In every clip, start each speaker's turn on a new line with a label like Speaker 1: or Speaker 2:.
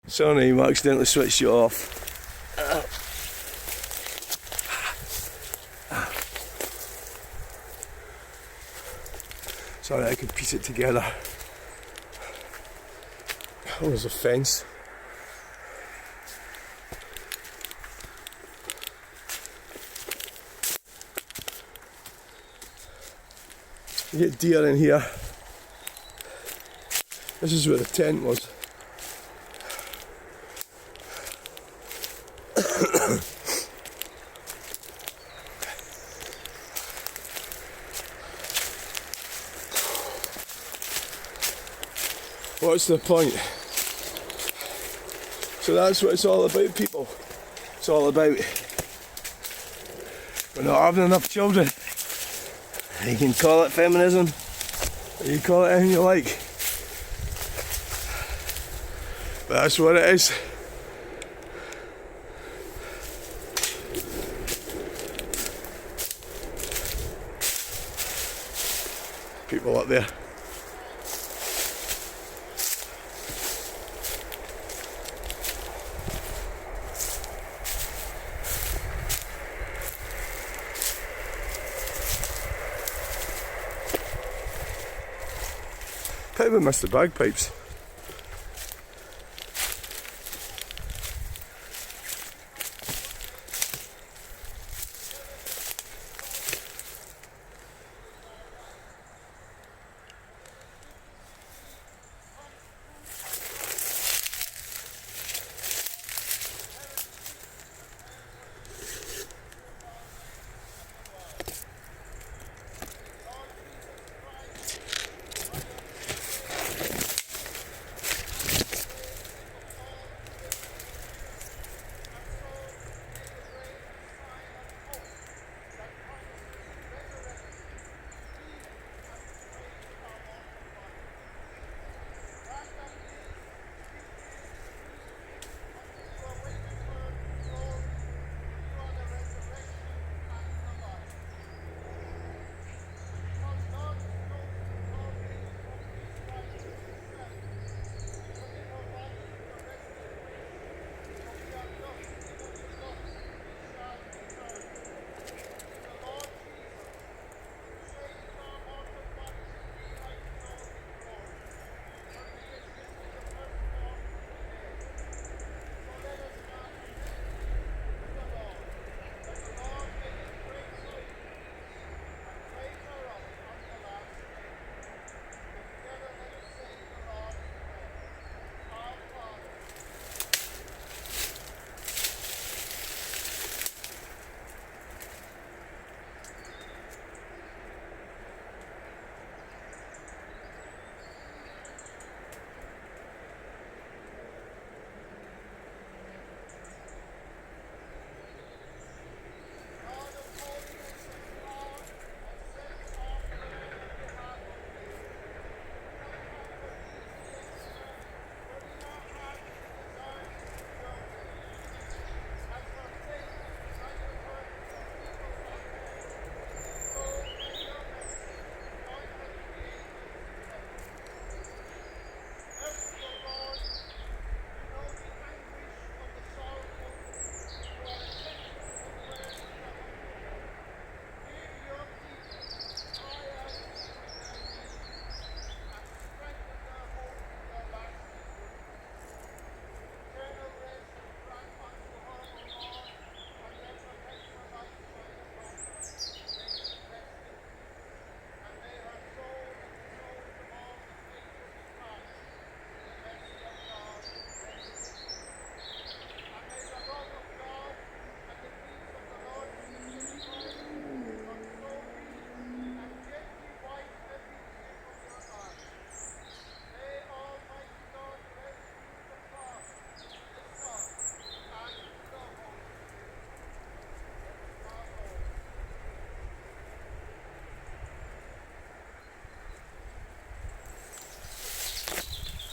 Speaker 1: Sorry, I accidentally switched you off. Sorry, I could piece it together. Oh, there's a fence. You get deer in here. This is where the tent was. What's the point? So that's what it's all about, people. It's all about we're not having enough children. You can call it feminism, or you call it anything you like. But that's what it is. People up there. Probably missed the bagpipes.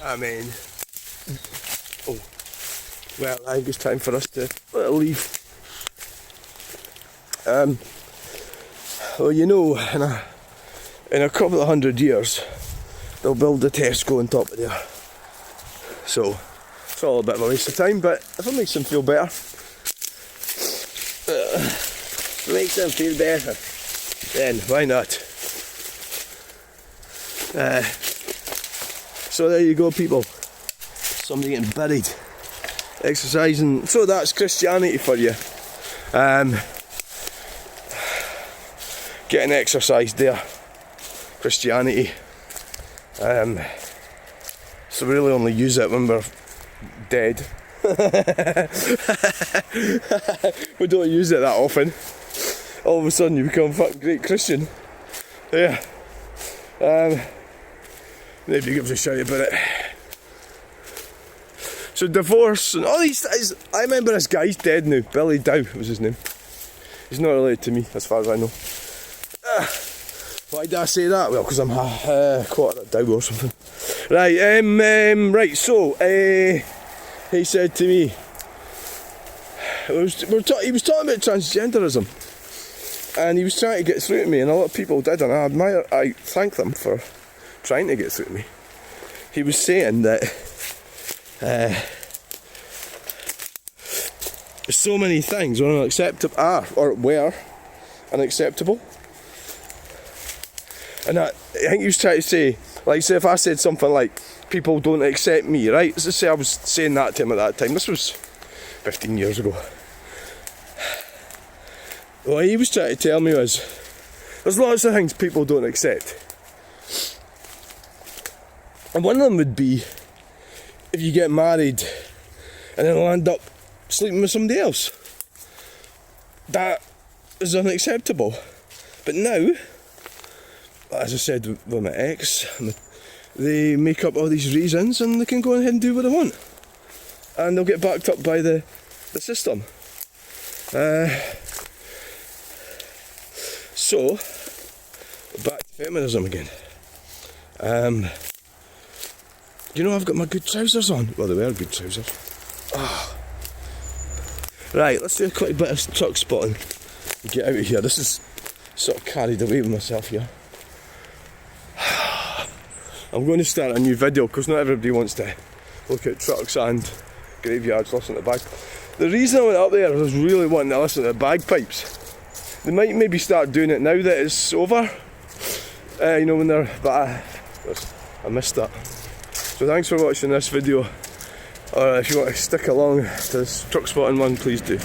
Speaker 1: I mean, oh, well, I think it's time for us to leave. Well, you know, in a couple of 100 years, they'll build the Tesco on top of there. So, It's all a bit of a waste of time, but if it makes them feel better, if it makes them feel better, then why not? So there you go, people. Somebody getting buried, exercising. So that's Christianity for you. Getting exercised there. Christianity. So we really only use it when we're dead. We don't use it that often. All of a sudden you become a fucking great Christian. Yeah. Maybe gives a shout about it. So divorce and all these things. I remember this guy's dead now. Billy Dow was his name. He's not related to me as far as I know. Why did I say that? Well, because I'm quarter at Dow or something. Right, right, so he said to me, he was talking about transgenderism, and he was trying to get through to me, and a lot of people did, and I thank them for trying to get through to me. He was saying that so many things were unacceptable, were unacceptable. And I think he was trying to say, like, say if I said something like, people don't accept me, right? Let's say I was saying that to him at that time. This was 15 years ago. What he was trying to tell me was, there's lots of things people don't accept. And one of them would be, if you get married and then end up sleeping with somebody else. That is unacceptable. But now, as I said with my ex, they make up all these reasons and they can go ahead and do what they want. And they'll get backed up by the system. So, back to feminism again. You know, I've got my good trousers on. Well, they were good trousers. Oh. Right, let's do a quick bit of truck spotting and get out of here. This is sort of carried away with myself here. I'm going to start a new video because not everybody wants to look at trucks and graveyards, listen to the reason I went up there was I was really wanting to listen to the bagpipes. They might maybe start doing it now that it's over. You know, when they're... But I missed that. So thanks for watching this video. Or if you want to stick along to this truck spotting one, please do.